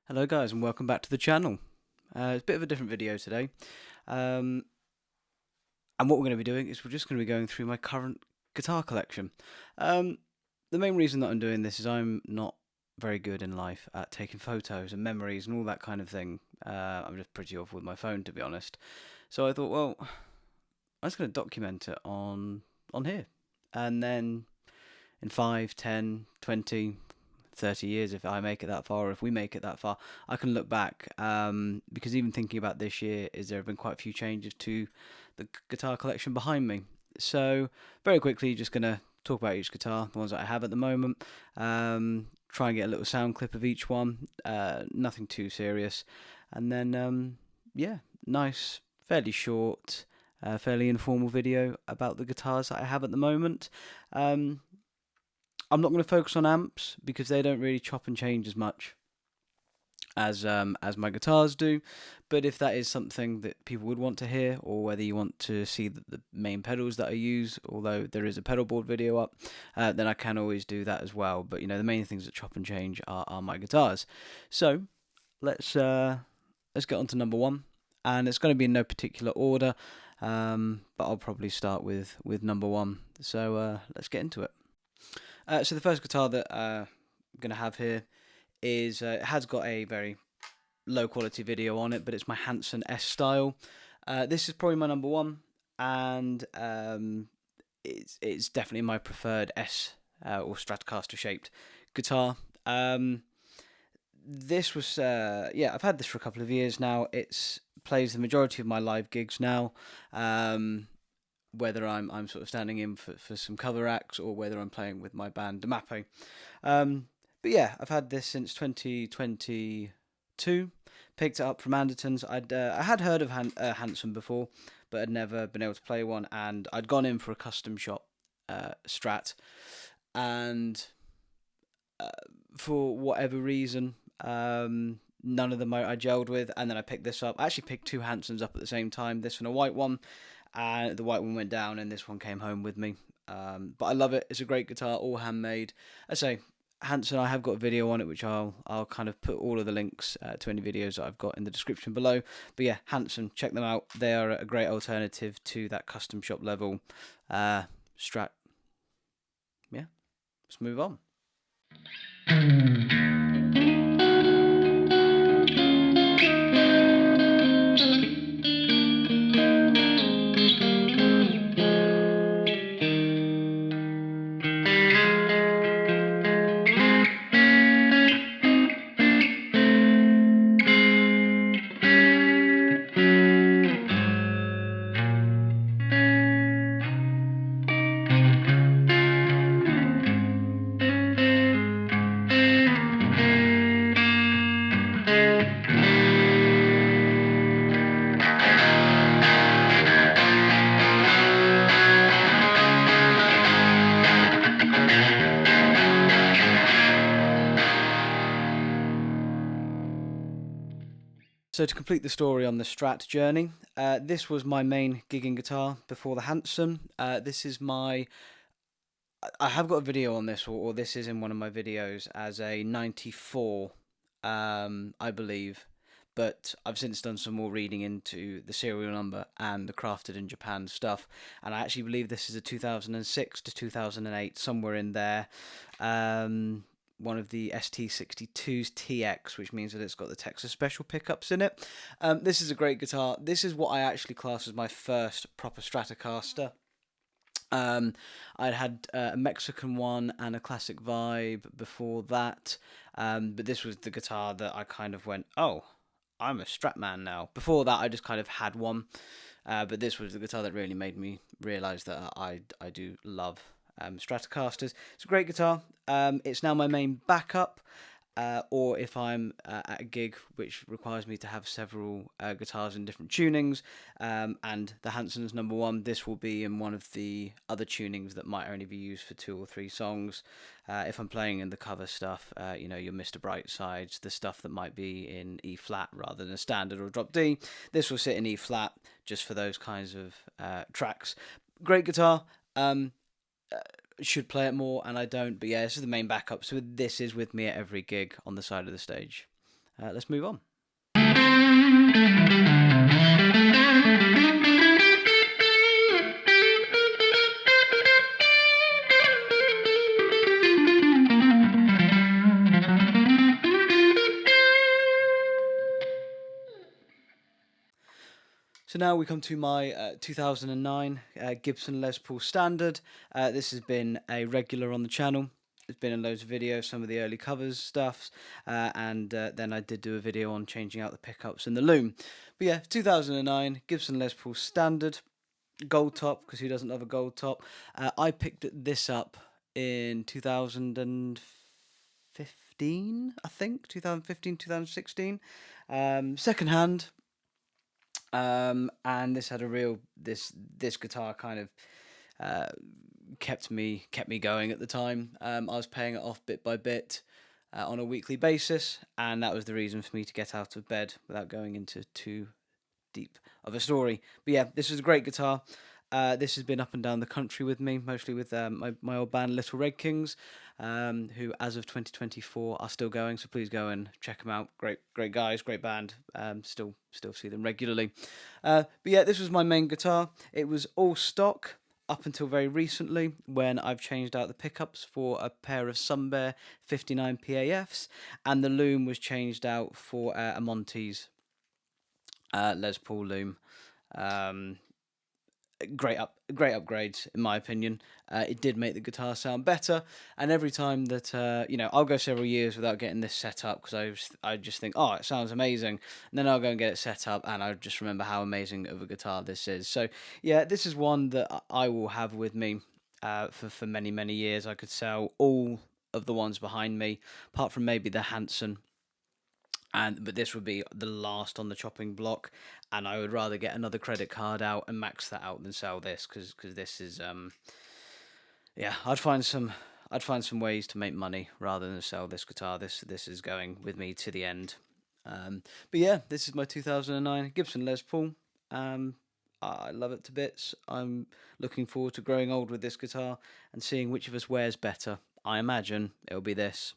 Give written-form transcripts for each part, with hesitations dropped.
Hello guys and welcome back to the channel. It's a bit of a different video today. And what we're going to be doing is we're just going to be going through my current guitar collection. The main reason that I'm doing this is I'm not very good in life at taking photos and memories and all that kind of thing. I'm just pretty awful with my phone, to be honest. So I thought, well, I'm just going to document it on here. And then in 5, 10, 20, 30 years, if I make it that far, or if we make it that far, I can look back, because even thinking about this year, there have been quite a few changes to the guitar collection behind me. So very quickly, just going to talk about each guitar, the ones that I have at the moment, try and get a little sound clip of each one, nothing too serious, and then yeah, nice, fairly short, fairly informal video about the guitars that I have at the moment. I'm not going to focus on amps because they don't really chop and change as much as my guitars do. But if that is something that people would want to hear, or whether you want to see the main pedals that I use, although there is a pedal board video up, then I can always do that as well. But the main things that chop and change are my guitars. So let's get on to number one, and it's going to be in no particular order, but I'll probably start with number one. So let's get into it. So the first guitar that I'm going to have here is, it has got a very low quality video on it, but it's my Hansen S-Style. This is probably my number one, and it's definitely my preferred S or Stratocaster shaped guitar. This was, I've had this for a couple of years now. It plays the majority of my live gigs now. Whether I'm sort of standing in for some cover acts, or whether I'm playing with my band Damape. But yeah, I've had this since 2022. Picked it up from Anderton's. I had heard of Hansen before, but had never been able to play one. And I'd gone in for a custom shop Strat, and for whatever reason, none of them I gelled with. And then I picked this up. I actually picked two Hansens up at the same time. This one, a white one. And the white one went down, and this one came home with me. But I love it. It's a great guitar, all handmade. I say Hansen, I have got a video on it, which I'll kind of put all of the links to any videos that I've got in the description below. But yeah, Hansen, check them out. They are a great alternative to that custom shop level Strat. Yeah, let's move on. So to complete the story on the Strat journey, this was my main gigging guitar before the Hansen. This is I have got a video on this, or this is in one of my videos as a 94, I believe. But I've since done some more reading into the serial number and the crafted in Japan stuff. And I actually believe this is a 2006 to 2008, somewhere in there. One of the ST62's TX, which means that it's got the Texas Special pickups in it. This is a great guitar. This is what I actually class as my first proper Stratocaster. I'd had a Mexican one and a classic vibe before that, but this was the guitar that I kind of went, oh, I'm a Strat man now. Before that, I just kind of had one, but this was the guitar that really made me realise that I do love Stratocasters. It's a great guitar. It's now my main backup, or if I'm at a gig which requires me to have several guitars in different tunings, and the Hansen's number one, this will be in one of the other tunings that might only be used for 2 or 3 songs. If I'm playing in the cover stuff, your Mr. Brightsides, the stuff that might be in E flat rather than a standard or drop D, this will sit in E flat just for those kinds of tracks. Great guitar. Should play it more, and I don't. But yeah, this is the main backup. So this is with me at every gig on the side of the stage. let's move on. So now we come to my 2009 Gibson Les Paul Standard. This has been a regular on the channel. It's been in loads of videos, some of the early covers stuffs, and then I did do a video on changing out the pickups and the loom. But yeah, 2009 Gibson Les Paul Standard, gold top, because who doesn't love a gold top? I picked this up in 2015, I think, 2015, 2016, second hand. And this had a real this guitar kind of kept me going at the time. I was paying it off bit by bit on a weekly basis, and that was the reason for me to get out of bed without going into too deep of a story. But yeah, this is a great guitar. This has been up and down the country with me, mostly with my old band Little Red Kings, who as of 2024 are still going. So please go and check them out. Great guys, great band. Still see them regularly. But yeah, this was my main guitar. It was all stock up until very recently, when I've changed out the pickups for a pair of Sunbear 59 PAFs, and the loom was changed out for a Monty's Les Paul loom. Great upgrades in my opinion. It did make the guitar sound better, and every time that I'll go several years without getting this set up, because I just think, oh, it sounds amazing, and then I'll go and get it set up and I just remember how amazing of a guitar this is. So yeah, this is one that I will have with me for many years. I could sell all of the ones behind me, apart from maybe the Hansen. But this would be the last on the chopping block, and I would rather get another credit card out and max that out than sell this, because this is I'd find some ways to make money rather than sell this guitar. This is going with me to the end. But yeah, this is my 2009 Gibson Les Paul. I love it to bits. I'm looking forward to growing old with this guitar and seeing which of us wears better. I imagine it'll be this.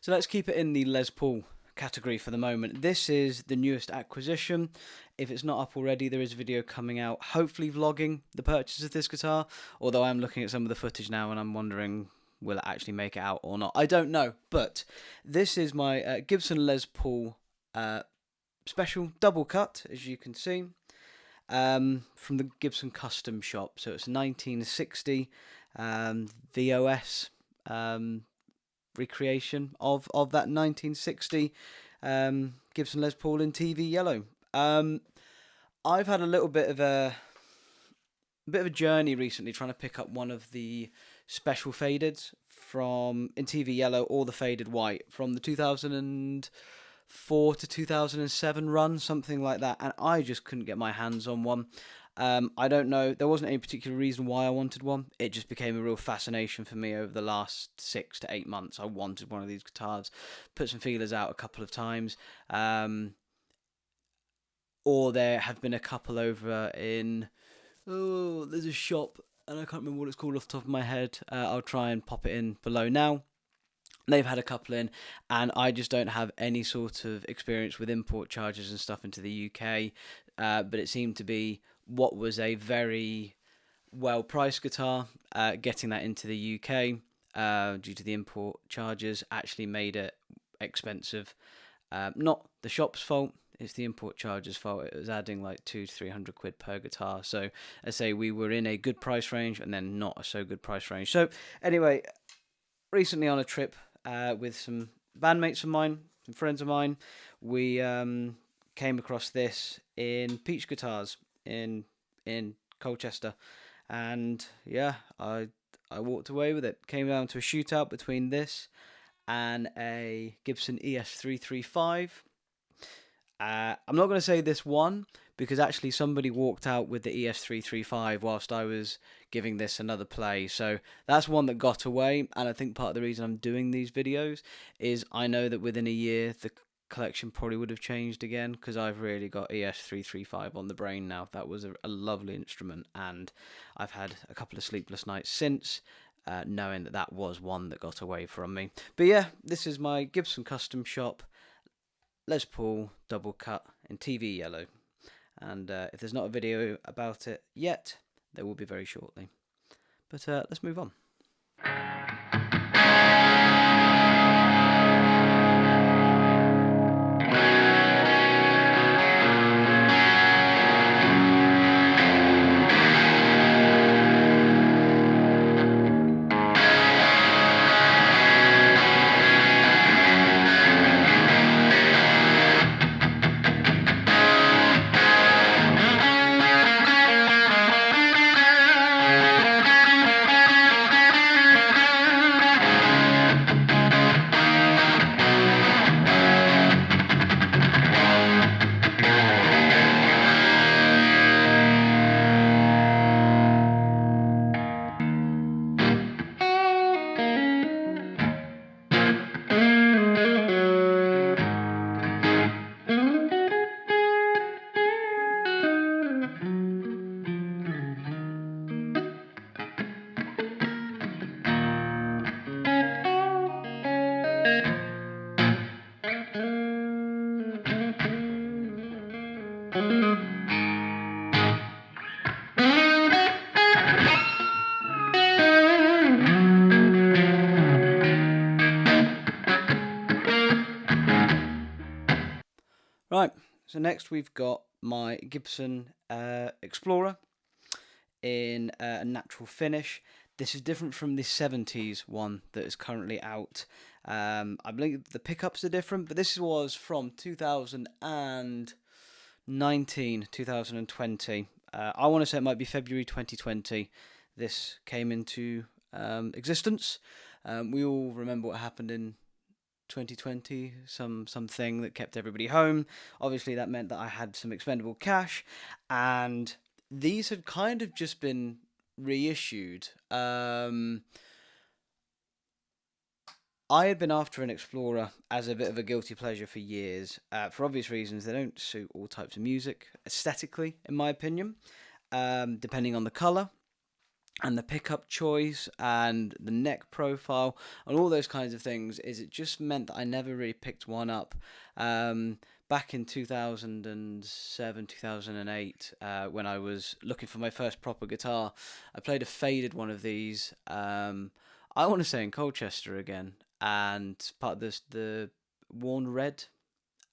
So let's keep it in the Les Paul category for the moment. This is the newest acquisition. If it's not up already, there is a video coming out, hopefully vlogging the purchase of this guitar, although I'm looking at some of the footage now and I'm wondering, will it actually make it out or not? I don't know, but this is my Gibson Les Paul special double cut, as you can see, from the Gibson Custom Shop. So it's 1960 VOS recreation of that 1960 Gibson Les Paul in TV yellow. I've had a little bit of a journey recently trying to pick up one of the special fadeds from in TV yellow or the faded white from the 2004 to 2007 run, something like that, and I just couldn't get my hands on one. I don't know, there wasn't any particular reason why I wanted one. It just became a real fascination for me over the last 6 to 8 months. I wanted one of these guitars, put some feelers out a couple of times, or there have been a couple over in, there's a shop, and I can't remember what it's called off the top of my head. I'll try and pop it in below now. They've had a couple in, and I just don't have any sort of experience with import charges and stuff into the UK, but it seemed to be what was a very well-priced guitar. Getting that into the UK due to the import charges actually made it expensive. Not the shop's fault, it's the import charges fault. It was adding like £200 to £300 per guitar. So I say we were in a good price range and then not a so good price range. So anyway, recently on a trip with some bandmates of mine, some friends of mine, we came across this in Peach Guitars in Colchester, and yeah, I walked away with it. Came down to a shootout between this and a Gibson ES335. I'm not going to say this one, because actually somebody walked out with the ES335 whilst I was giving this another play. So that's one that got away, and I think part of the reason I'm doing these videos is I know that within a year the collection probably would have changed again, because I've really got ES335 on the brain now. That was a lovely instrument, and I've had a couple of sleepless nights since, knowing that that was one that got away from me. But yeah, this is my Gibson Custom Shop Les Paul double cut in TV yellow, and if there's not a video about it yet, there will be very shortly. But let's move on. Right, so next we've got my Gibson Explorer in a natural finish. This is different from the 70s one that is currently out. I believe the pickups are different, but this was from 2019, 2020. I want to say it might be February 2020 this came into existence. We all remember what happened in 2020, something that kept everybody home. Obviously that meant that I had some expendable cash, and these had kind of just been reissued. I had been after an Explorer as a bit of a guilty pleasure for years. For obvious reasons, they don't suit all types of music aesthetically, in my opinion, depending on the colour and the pickup choice and the neck profile and all those kinds of things. Is it just meant that I never really picked one up. Back in 2007, 2008, when I was looking for my first proper guitar, I played a faded one of these, I want to say in Colchester again, and part of this, the worn red,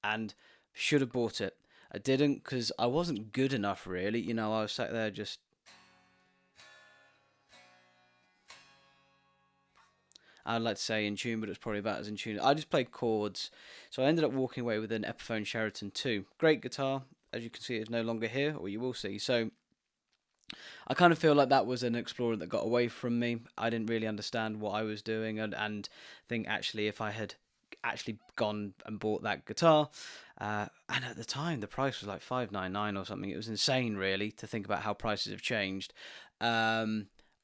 and should have bought it. I didn't, because I wasn't good enough, really. You know, I was sat there just... I'd like to say in tune, but it's probably about as in tune. I just played chords, so I ended up walking away with an Epiphone Sheraton 2. Great guitar. As you can see, it's no longer here, or you will see. So I kind of feel like that was an Explorer that got away from me. I didn't really understand what I was doing, and think actually if I had actually gone and bought that guitar, and at the time the price was like $599 or something. It was insane, really, to think about how prices have changed.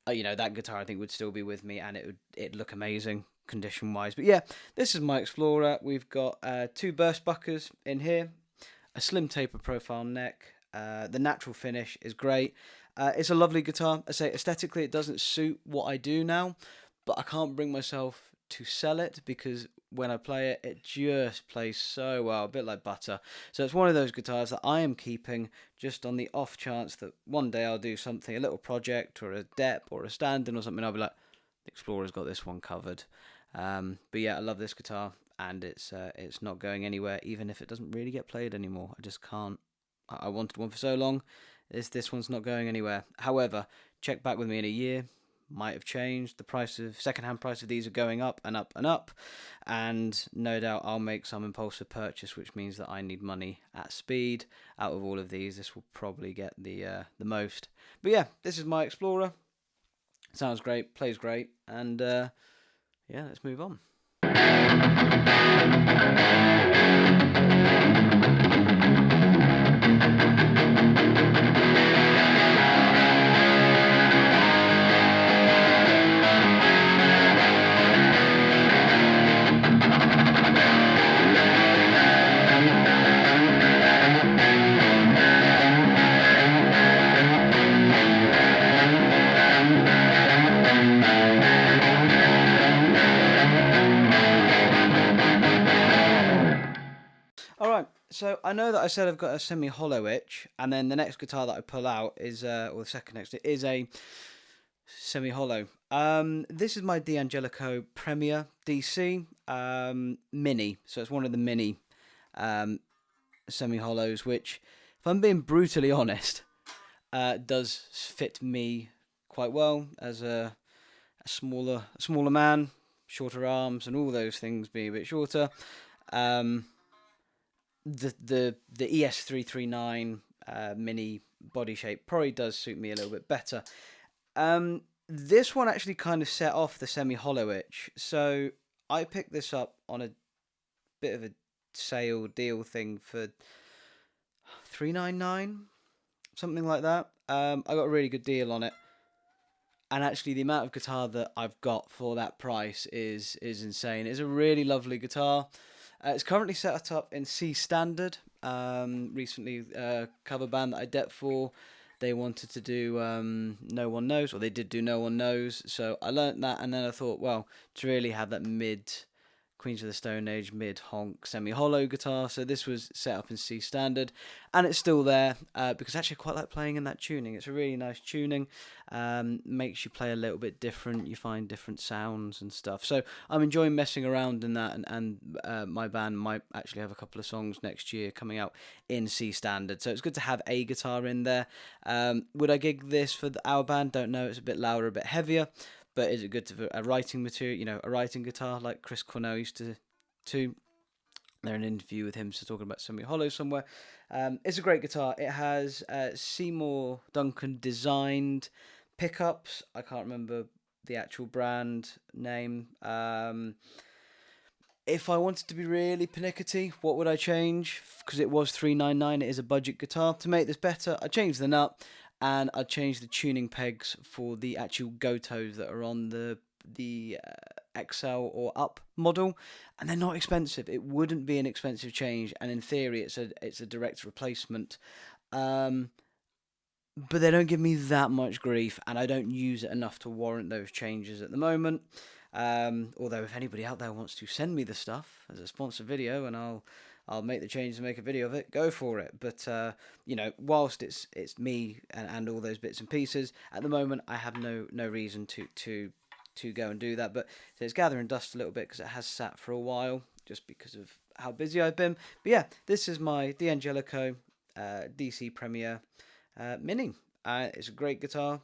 You know, that guitar I think would still be with me, and it'd look amazing condition wise. But yeah, this is my Explorer. We've got 2 burst buckers in here, a slim taper profile neck. The natural finish is great. It's a lovely guitar. I say aesthetically it doesn't suit what I do now, but I can't bring myself to sell it, because when I play it, it just plays so well, a bit like butter. So it's one of those guitars that I am keeping just on the off chance that one day I'll do something, a little project or a dep or a stand-in or something, I'll be like, the Explorer's got this one covered. But yeah, I love this guitar, and it's not going anywhere, even if it doesn't really get played anymore. I just can't. I wanted one for so long. This one's not going anywhere. However, check back with me in a year. Might have changed. The price of second-hand price of these are going up and up and up, and no doubt I'll make some impulsive purchase, which means that I need money at speed. Out of all of these, this will probably get the most. But yeah, this is my Explorer. Sounds great, plays great, and yeah, let's move on. Alright, so I know that I said I've got a semi-hollow itch, and then the next guitar that I pull out is, or the second next, is a semi-hollow. This is my D-Angelico Premier DC Mini, so it's one of the mini semi-hollows, which, if I'm being brutally honest, does fit me quite well as a smaller man, shorter arms, and all those things being a bit shorter. The ES339 mini body shape probably does suit me a little bit better. This one actually kind of set off the semi-hollow itch. So I picked this up on a bit of a sale deal thing for $399, something like that. I got a really good deal on it. And actually, the amount of guitar that I've got for that price is insane. It's a really lovely guitar. It's currently set up in C standard. Recently, a cover band that I depped for, they wanted to do No One Knows, or they did do No One Knows. So I learnt that, and then I thought, well, to really have that mid Queens of the Stone Age mid honk semi-hollow guitar, so this was set up in C standard, and it's still there because actually I quite like playing in that tuning. It's a really nice tuning, makes you play a little bit different, you find different sounds and stuff, so I'm enjoying messing around in that, and my band might actually have a couple of songs next year coming out in C standard, so it's good to have a guitar in there. Would I gig this for our band? Don't know, it's a bit louder, a bit heavier. But is it good to a writing material, you know, a writing guitar like Chris Cornell used to? They're in an interview with him, so talking about semi-hollow somewhere. It's a great guitar. It has Seymour Duncan designed pickups. I can't remember the actual brand name. If I wanted to be really pernickety, what would I change? Because it was $399. It is a budget guitar. To make this better, I changed the nut. And I changed the tuning pegs for the actual Gotos that are on the XL or up model, and they're not expensive. It wouldn't be an expensive change, and in theory, it's a direct replacement. But they don't give me that much grief, and I don't use it enough to warrant those changes at the moment. Although if anybody out there wants to send me the stuff as a sponsored video, and I'll make the changes and make a video of it, go for it. But, you know, whilst it's me and all those bits and pieces, at the moment I have no reason to go and do that. But so it's gathering dust a little bit because it has sat for a while, just because of how busy I've been. But yeah, this is my D-Angelico DC Premier Mini. It's a great guitar.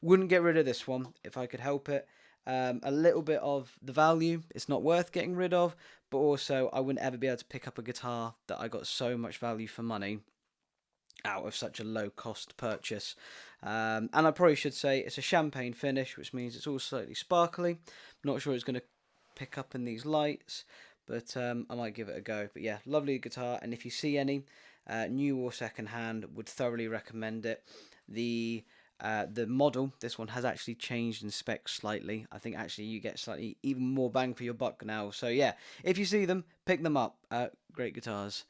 Wouldn't get rid of this one if I could help it. A little bit of the value, it's not worth getting rid of, but also I wouldn't ever be able to pick up a guitar that I got so much value for money out of such a low cost purchase. And I probably should say it's a champagne finish, which means it's all slightly sparkly. I'm not sure it's going to pick up in these lights, but I might give it a go. But yeah, lovely guitar, and if you see any new or second hand, would thoroughly recommend it. The model, this one has actually changed in specs slightly. I think actually you get slightly even more bang for your buck now. So yeah, if you see them, pick them up. Great guitars.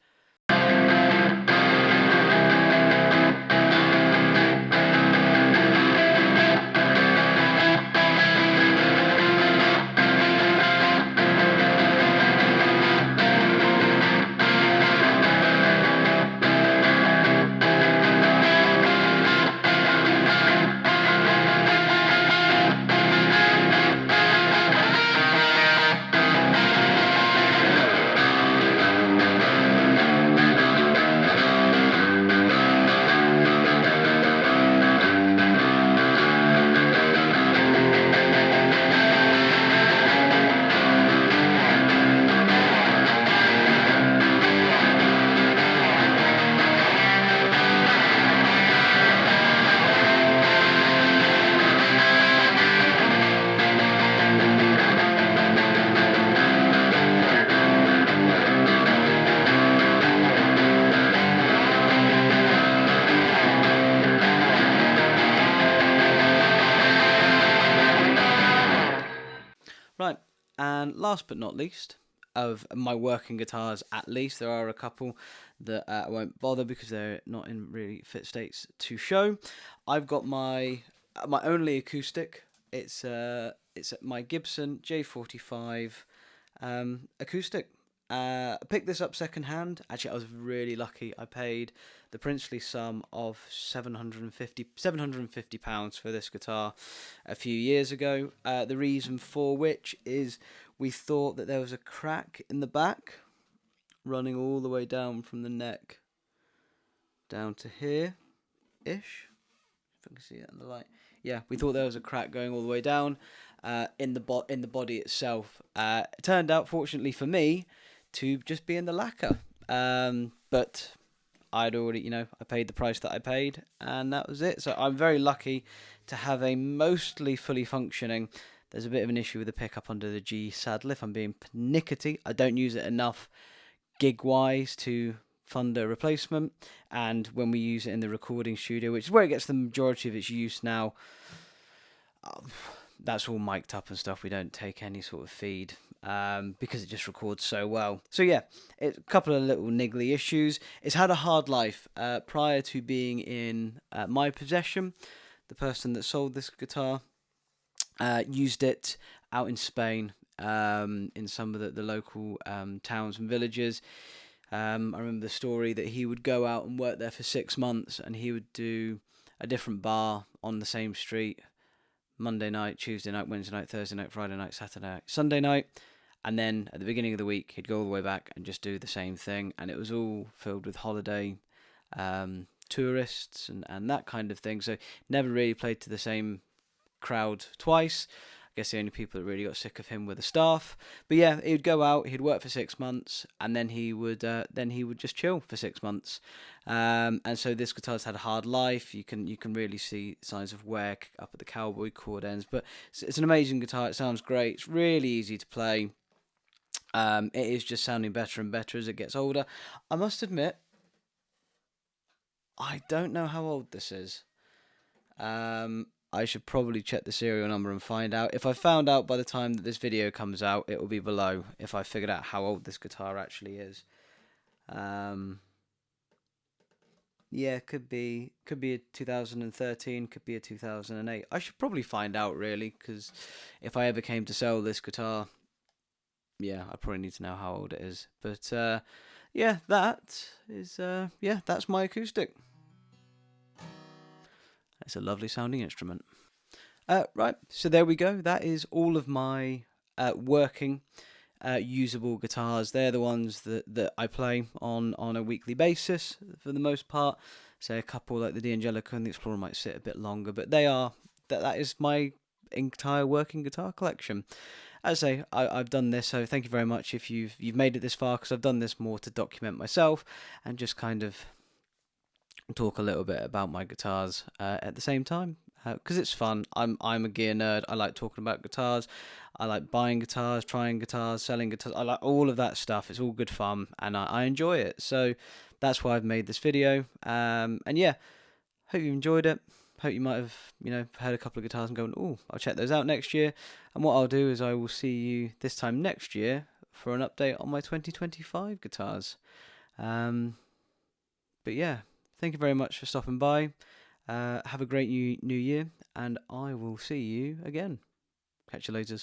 And last but not least, of my working guitars, at least there are a couple that I won't bother because they're not in really fit states to show. I've got my only acoustic. It's my Gibson J45 acoustic. I picked this up second hand. Actually, I was really lucky. I paid the princely sum of £750 for this guitar a few years ago. The reason for which is we thought that there was a crack in the back running all the way down from the neck down to here ish. If I can see it in the light. Yeah, we thought there was a crack going all the way down in the body itself. It turned out, fortunately for me, to just be in the lacquer. But I'd already, I paid the price that I paid, and that was it. So I'm very lucky to have a mostly fully functioning. There's a bit of an issue with the pickup under the G saddle, if I'm being pernickety. I don't use it enough gig-wise to fund a replacement, and when we use it in the recording studio, which is where it gets the majority of its use now, that's all mic'd up and stuff. We don't take any sort of feed because it just records so well. So yeah, it's a couple of little niggly issues. It's had a hard life prior to being in my possession. The person that sold this guitar used it out in Spain in some of the local towns and villages. I remember the story that he would go out and work there for 6 months, and he would do a different bar on the same street Monday night, Tuesday night, Wednesday night, Thursday night, Friday night, Saturday night, Sunday night, and then at the beginning of the week he'd go all the way back and just do the same thing, and it was all filled with holiday tourists and that kind of thing, so never really played to the same crowd twice. I guess the only people that really got sick of him were the staff. But yeah, he'd go out, he'd work for 6 months, and then he would just chill for 6 months. And so this guitar's had a hard life. You can really see signs of wear up at the cowboy chord ends. But it's an amazing guitar. It sounds great. It's really easy to play. It is just sounding better and better as it gets older. I must admit, I don't know how old this is. I should probably check the serial number and find out. If I found out by the time that this video comes out, it will be below if I figured out how old this guitar actually is. Yeah, could be a 2013, could be a 2008. I should probably find out really, because if I ever came to sell this guitar, yeah, I probably need to know how old it is. But yeah, that's my acoustic. It's a lovely sounding instrument. Right, so there we go. That is all of my working usable guitars. They're the ones that I play on a weekly basis for the most part. Say a couple like the D-Angelico and the Explorer might sit a bit longer, but that is my entire working guitar collection. As I say, I've done this, so thank you very much if you've made it this far, because I've done this more to document myself and just kind of talk a little bit about my guitars at the same time, because it's fun. I'm a gear nerd. I like talking about guitars. I like buying guitars, trying guitars, selling guitars. I like all of that stuff. It's all good fun, and I enjoy it. So that's why I've made this video. And yeah, hope you enjoyed it. Hope you might have heard a couple of guitars and gone, oh, I'll check those out next year. And what I'll do is I will see you this time next year for an update on my 2025 guitars. But yeah, thank you very much for stopping by. Have a great new year, and I will see you again. Catch you later.